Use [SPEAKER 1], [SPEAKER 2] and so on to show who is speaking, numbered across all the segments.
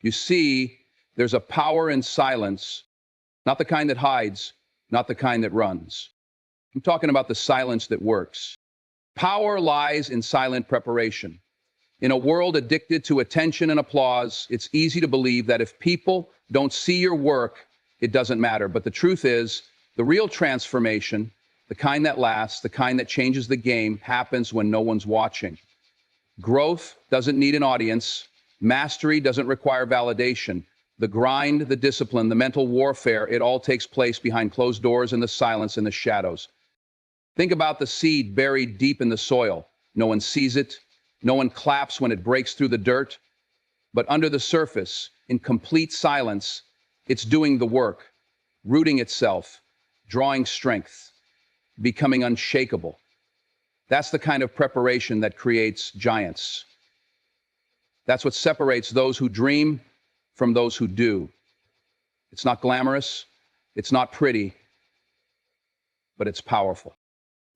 [SPEAKER 1] You see, there's a power in silence, not the kind that hides, not the kind that runs. I'm talking about the silence that works. Power lies in silent preparation. In a world addicted to attention and applause, it's easy to believe that if people don't see your work, it doesn't matter. But the truth is, the real transformation, the kind that lasts, the kind that changes the game, happens when no one's watching. Growth doesn't need an audience. Mastery doesn't require validation. The grind, the discipline, the mental warfare, it all takes place behind closed doors in the silence and the shadows. Think about the seed buried deep in the soil. No one sees it. No one claps when it breaks through the dirt. But under the surface, in complete silence, it's doing the work, rooting itself, drawing strength, becoming unshakable. That's the kind of preparation that creates giants. That's what separates those who dream from those who do. It's not glamorous, it's not pretty, but it's powerful.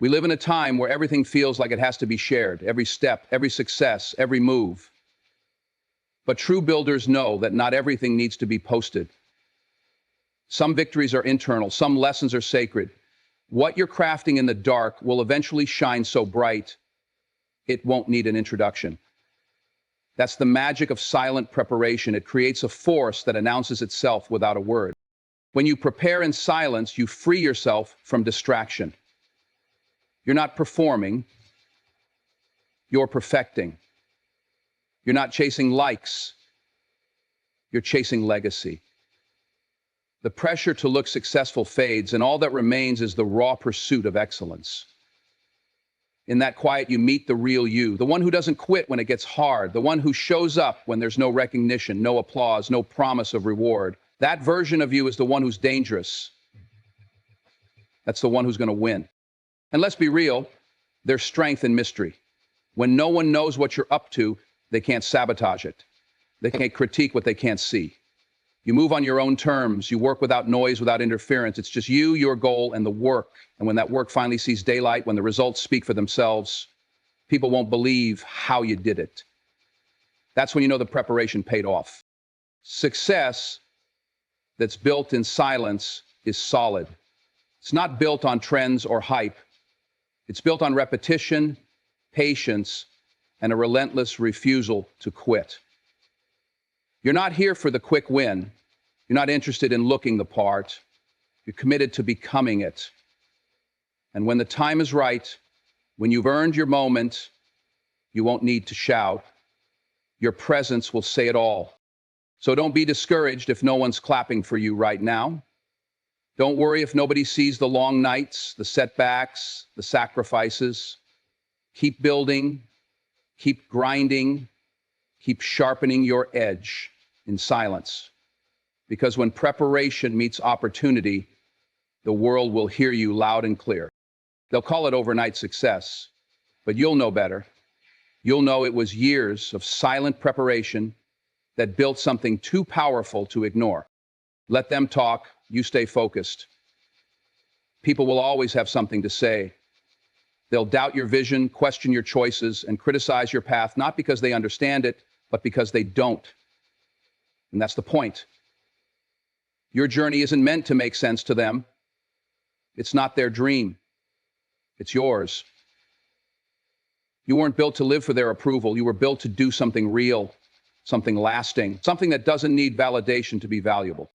[SPEAKER 1] We live in a time where everything feels like it has to be shared, every step, every success, every move. But true builders know that not everything needs to be posted. Some victories are internal, some lessons are sacred. What you're crafting in the dark will eventually shine so bright, it won't need an introduction. That's the magic of silent preparation. It creates a force that announces itself without a word. When you prepare in silence, you free yourself from distraction. You're not performing, you're perfecting. You're not chasing likes, you're chasing legacy. The pressure to look successful fades, and all that remains is the raw pursuit of excellence. In that quiet, you meet the real you, the one who doesn't quit when it gets hard, the one who shows up when there's no recognition, no applause, no promise of reward. That version of you is the one who's dangerous. That's the one who's going to win. And let's be real, there's strength in mystery. When no one knows what you're up to, they can't sabotage it. They can't critique what they can't see. You move on your own terms. You work without noise, without interference. It's just you, your goal, and the work. And when that work finally sees daylight, when the results speak for themselves, people won't believe how you did it. That's when you know the preparation paid off. Success that's built in silence is solid. It's not built on trends or hype. It's built on repetition, patience, and a relentless refusal to quit. You're not here for the quick win. You're not interested in looking the part. You're committed to becoming it. And when the time is right, when you've earned your moment, you won't need to shout. Your presence will say it all. So don't be discouraged if no one's clapping for you right now. Don't worry if nobody sees the long nights, the setbacks, the sacrifices. Keep building, keep grinding, keep sharpening your edge in silence. Because when preparation meets opportunity, the world will hear you loud and clear. They'll call it overnight success, but you'll know better. You'll know it was years of silent preparation that built something too powerful to ignore. Let them talk, you stay focused. People will always have something to say. They'll doubt your vision, question your choices, and criticize your path, not because they understand it, but because they don't. And that's the point. Your journey isn't meant to make sense to them. It's not their dream. It's yours. You weren't built to live for their approval. You were built to do something real, something lasting, something that doesn't need validation to be valuable.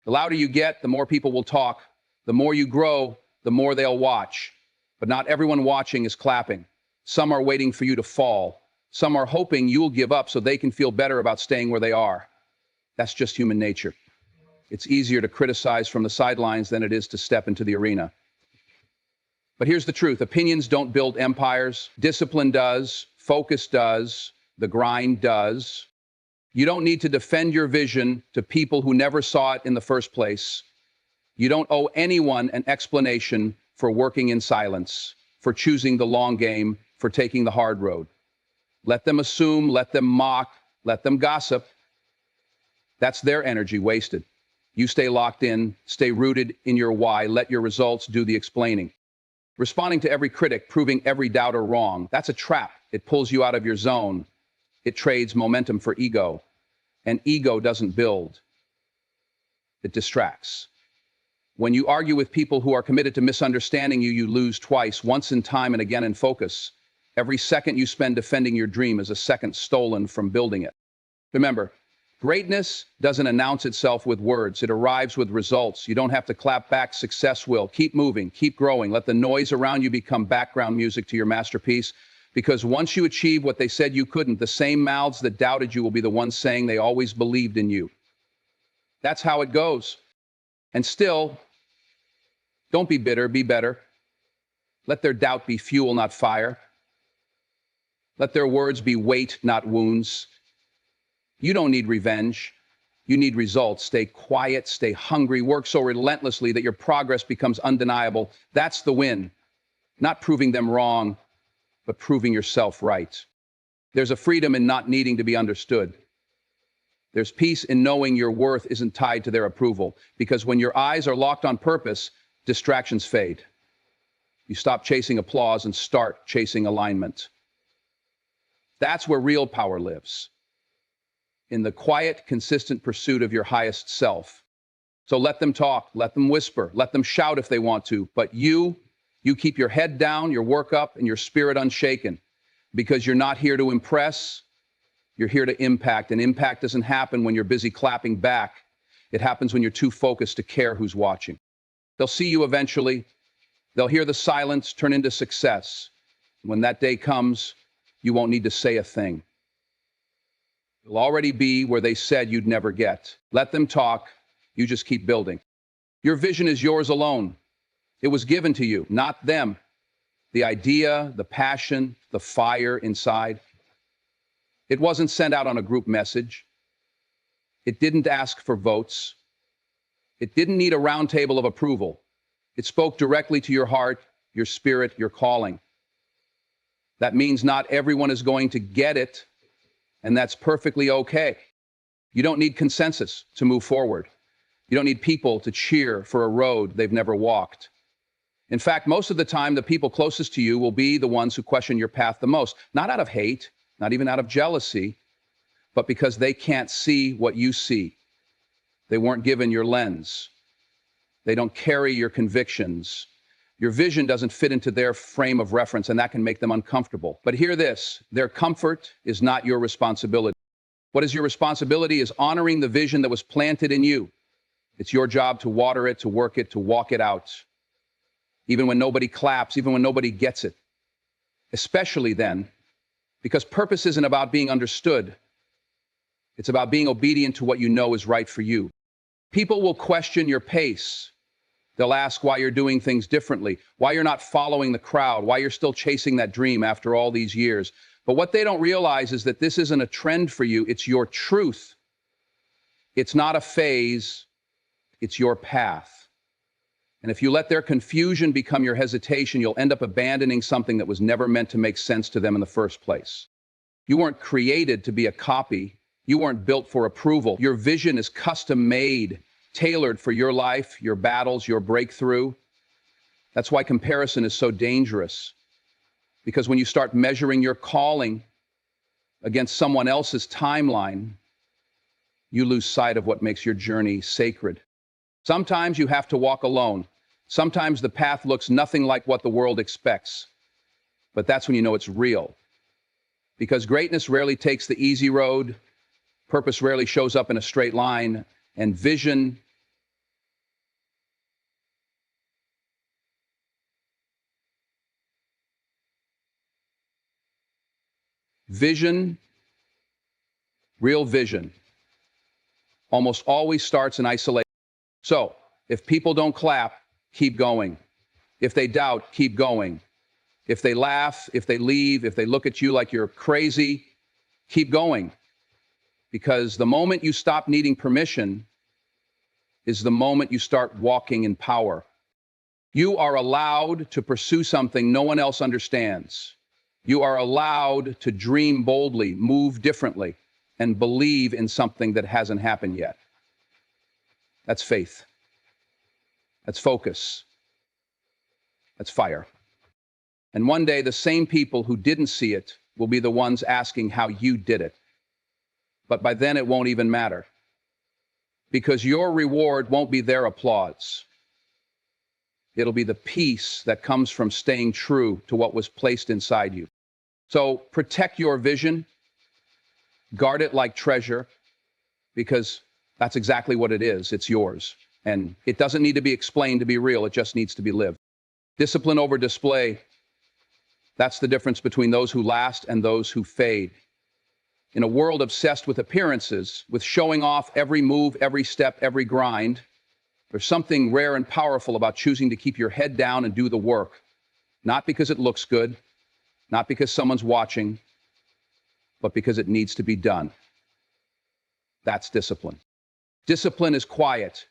[SPEAKER 1] The louder you get, the more people will talk. The more you grow, the more they'll watch. But not everyone watching is clapping. Some are waiting for you to fall. Some are hoping you'll give up so they can feel better about staying where they are. That's just human nature. It's easier to criticize from the sidelines than it is to step into the arena. But here's the truth. Opinions don't build empires. Discipline does. Focus does. The grind does. You don't need to defend your vision to people who never saw it in the first place. You don't owe anyone an explanation for working in silence, for choosing the long game, for taking the hard road. Let them assume, let them mock, let them gossip. That's their energy wasted. You stay locked in, stay rooted in your why, let your results do the explaining. Responding to every critic, proving every doubter wrong, that's a trap. It pulls you out of your zone. It trades momentum for ego. And ego doesn't build, it distracts. When you argue with people who are committed to misunderstanding you, you lose twice, once in time and again in focus. Every second you spend defending your dream is a second stolen from building it. Remember, greatness doesn't announce itself with words. It arrives with results. You don't have to clap back. Success will. Keep moving, keep growing. Let the noise around you become background music to your masterpiece. Because once you achieve what they said you couldn't, the same mouths that doubted you will be the ones saying they always believed in you. That's how it goes. And still, don't be bitter, be better. Let their doubt be fuel, not fire. Let their words be weight, not wounds. You don't need revenge. You need results. Stay quiet, stay hungry, work so relentlessly that your progress becomes undeniable. That's the win. Not proving them wrong, but proving yourself right. There's a freedom in not needing to be understood. There's peace in knowing your worth isn't tied to their approval, because when your eyes are locked on purpose, distractions fade. You stop chasing applause and start chasing alignment. That's where real power lives, in the quiet, consistent pursuit of your highest self. So let them talk, let them whisper, let them shout if they want to, but you keep your head down, your work up, and your spirit unshaken, because you're not here to impress, you're here to impact, and impact doesn't happen when you're busy clapping back. It happens when you're too focused to care who's watching. They'll see you eventually. They'll hear the silence turn into success. When that day comes, you won't need to say a thing. You'll already be where they said you'd never get. Let them talk. You just keep building. Your vision is yours alone. It was given to you, not them. The idea, the passion, the fire inside. It wasn't sent out on a group message. It didn't ask for votes. It didn't need a round table of approval. It spoke directly to your heart, your spirit, your calling. That means not everyone is going to get it, and that's perfectly okay. You don't need consensus to move forward. You don't need people to cheer for a road they've never walked. In fact, most of the time, the people closest to you will be the ones who question your path the most, not out of hate, not even out of jealousy, but because they can't see what you see. They weren't given your lens. They don't carry your convictions. Your vision doesn't fit into their frame of reference, and that can make them uncomfortable. But hear this, their comfort is not your responsibility. What is your responsibility is honoring the vision that was planted in you. It's your job to water it, to work it, to walk it out. Even when nobody claps, even when nobody gets it. Especially then, because purpose isn't about being understood. It's about being obedient to what you know is right for you. People will question your pace. They'll ask why you're doing things differently, why you're not following the crowd, why you're still chasing that dream after all these years. But what they don't realize is that this isn't a trend for you, it's your truth. It's not a phase, it's your path. And if you let their confusion become your hesitation, you'll end up abandoning something that was never meant to make sense to them in the first place. You weren't created to be a copy. You weren't built for approval. Your vision is custom made, tailored for your life, your battles, your breakthrough. That's why comparison is so dangerous. Because when you start measuring your calling against someone else's timeline, you lose sight of what makes your journey sacred. Sometimes you have to walk alone. Sometimes the path looks nothing like what the world expects. But that's when you know it's real. Because greatness rarely takes the easy road, purpose rarely shows up in a straight line, and vision real vision, almost always starts in isolation. So, if people don't clap, keep going. If they doubt, keep going. If they laugh, if they leave, if they look at you like you're crazy, keep going. Because the moment you stop needing permission is the moment you start walking in power. You are allowed to pursue something no one else understands. You are allowed to dream boldly, move differently, and believe in something that hasn't happened yet. That's faith. That's focus. That's fire. And one day, the same people who didn't see it will be the ones asking how you did it. but by then it won't even matter because your reward won't be their applause. It'll be the peace that comes from staying true to what was placed inside you. So protect your vision, guard it like treasure, because that's exactly what it is. It's yours. And it doesn't need to be explained to be real. It just needs to be lived. Discipline over display. That's the difference between those who last and those who fade. In a world obsessed with appearances, with showing off every move, every step, every grind, there's something rare and powerful about choosing to keep your head down and do the work. Not because it looks good, not because someone's watching, but because it needs to be done. That's discipline. Discipline is quiet.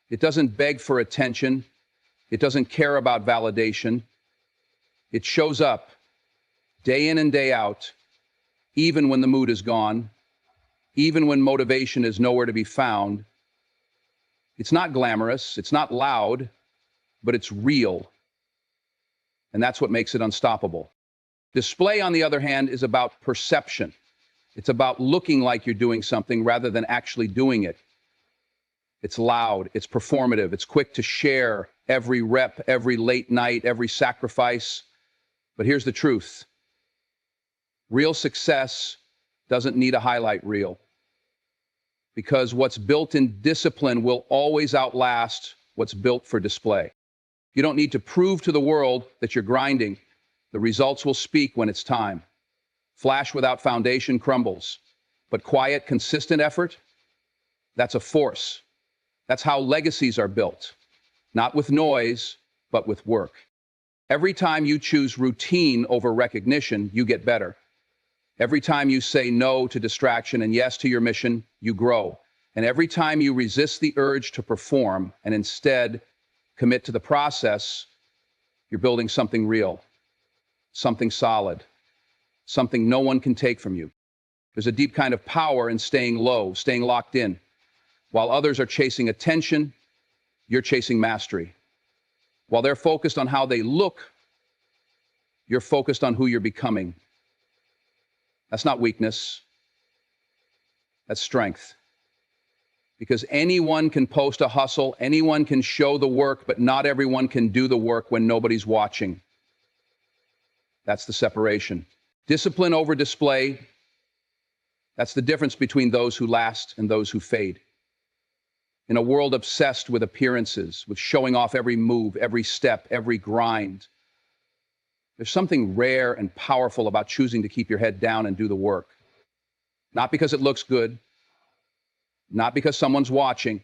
[SPEAKER 1] It doesn't beg for attention. It doesn't care about validation. It shows up day in and day out, even when the mood is gone, even when motivation is nowhere to be found. It's not glamorous, it's not loud, but it's real. And that's what makes it unstoppable. Display, on the other hand, is about perception. It's about looking like you're doing something rather than actually doing it. It's loud, it's performative, it's quick to share every rep, every late night, every sacrifice. But here's the truth. Real success doesn't need a highlight reel, because what's built in discipline will always outlast what's built for display. You don't need to prove to the world that you're grinding. The results will speak when it's time. Flash without foundation crumbles, but quiet, consistent effort, that's a force. That's how legacies are built, not with noise, but with work. Every time you choose routine over recognition, you get better. Every time you say no to distraction and yes to your mission, you grow. And every time you resist the urge to perform and instead commit to the process, you're building something real, something solid, something no one can take from you. There's a deep kind of power in staying low, staying locked in. While others are chasing attention, you're chasing mastery. While they're focused on how they look, you're focused on who you're becoming. That's not weakness. That's strength. Because anyone can post a hustle, anyone can show the work, but not everyone can do the work when nobody's watching. That's the separation. Discipline over display. That's the difference between those who last and those who fade. In a world obsessed with appearances, with showing off every move, every step, every grind, there's something rare and powerful about choosing to keep your head down and do the work. Not because it looks good, not because someone's watching,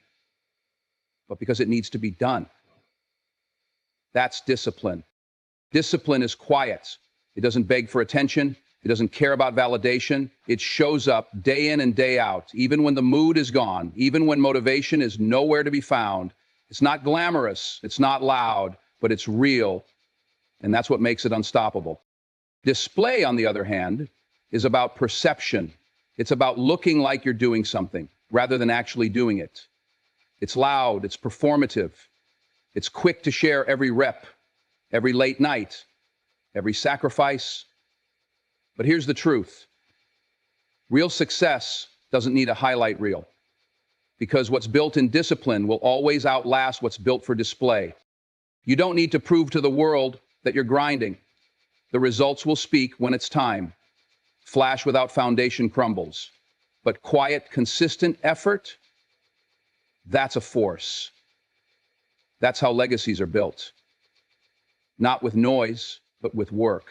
[SPEAKER 1] but because it needs to be done. That's discipline. Discipline is quiet. It doesn't beg for attention. It doesn't care about validation. It shows up day in and day out, even when the mood is gone, even when motivation is nowhere to be found. It's not glamorous. It's not loud, but it's real. And that's what makes it unstoppable. Display, on the other hand, is about perception. It's about looking like you're doing something rather than actually doing it. It's loud, it's performative. It's quick to share every rep, every late night, every sacrifice. But here's the truth. Real success doesn't need a highlight reel, because what's built in discipline will always outlast what's built for display. You don't need to prove to the world that you're grinding. The results will speak when it's time. Flash without foundation crumbles. But quiet, consistent effort, that's a force. That's how legacies are built. Not with noise, but with work.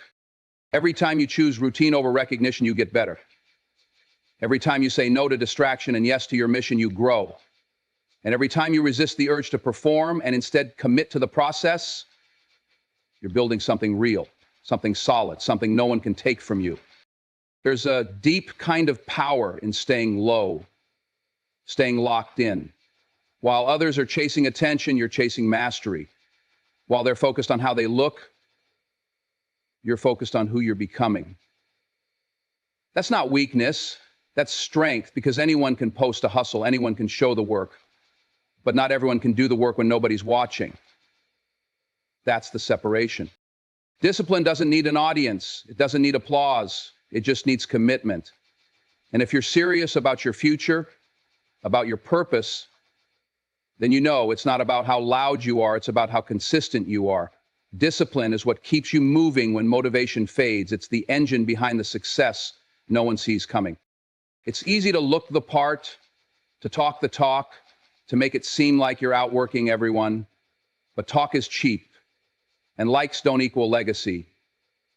[SPEAKER 1] Every time you choose routine over recognition, you get better. Every time you say no to distraction and yes to your mission, you grow. And every time you resist the urge to perform and instead commit to the process, you're building something real, something solid, something no one can take from you. There's a deep kind of power in staying low, staying locked in. While others are chasing attention, you're chasing mastery. While they're focused on how they look, you're focused on who you're becoming. That's not weakness, that's strength, because anyone can post a hustle, anyone can show the work, but not everyone can do the work when nobody's watching. That's the separation. Discipline doesn't need an audience, it doesn't need applause, it just needs commitment. And if you're serious about your future, about your purpose, then you know it's not about how loud you are, it's about how consistent you are. Discipline is what keeps you moving when motivation fades. It's the engine behind the success no one sees coming. It's easy to look the part, to talk the talk, to make it seem like you're outworking everyone. But talk is cheap, and likes don't equal legacy.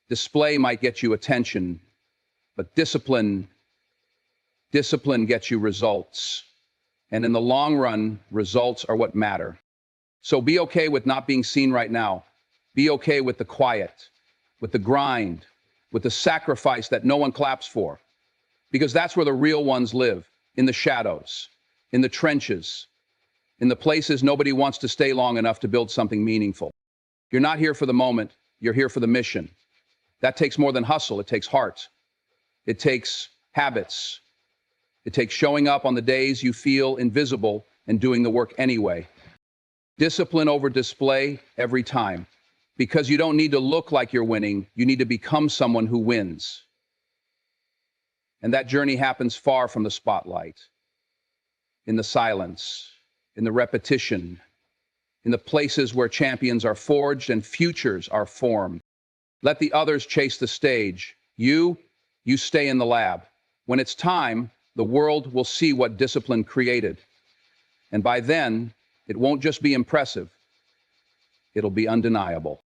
[SPEAKER 1] Display might get you attention, but discipline gets you results. And in the long run, results are what matter. So be okay with not being seen right now. Be okay with the quiet, with the grind, with the sacrifice that no one claps for. Because that's where the real ones live, in the shadows, in the trenches, in the places nobody wants to stay long enough to build something meaningful. You're not here for the moment, you're here for the mission. That takes more than hustle, it takes heart. It takes habits. It takes showing up on the days you feel invisible and doing the work anyway. Discipline over display every time. Because you don't need to look like you're winning, you need to become someone who wins. And that journey happens far from the spotlight, in the silence, in the repetition, in the places where champions are forged and futures are formed. Let the others chase the stage. You stay in the lab. When it's time, the world will see what discipline created. And by then, it won't just be impressive, it'll be undeniable.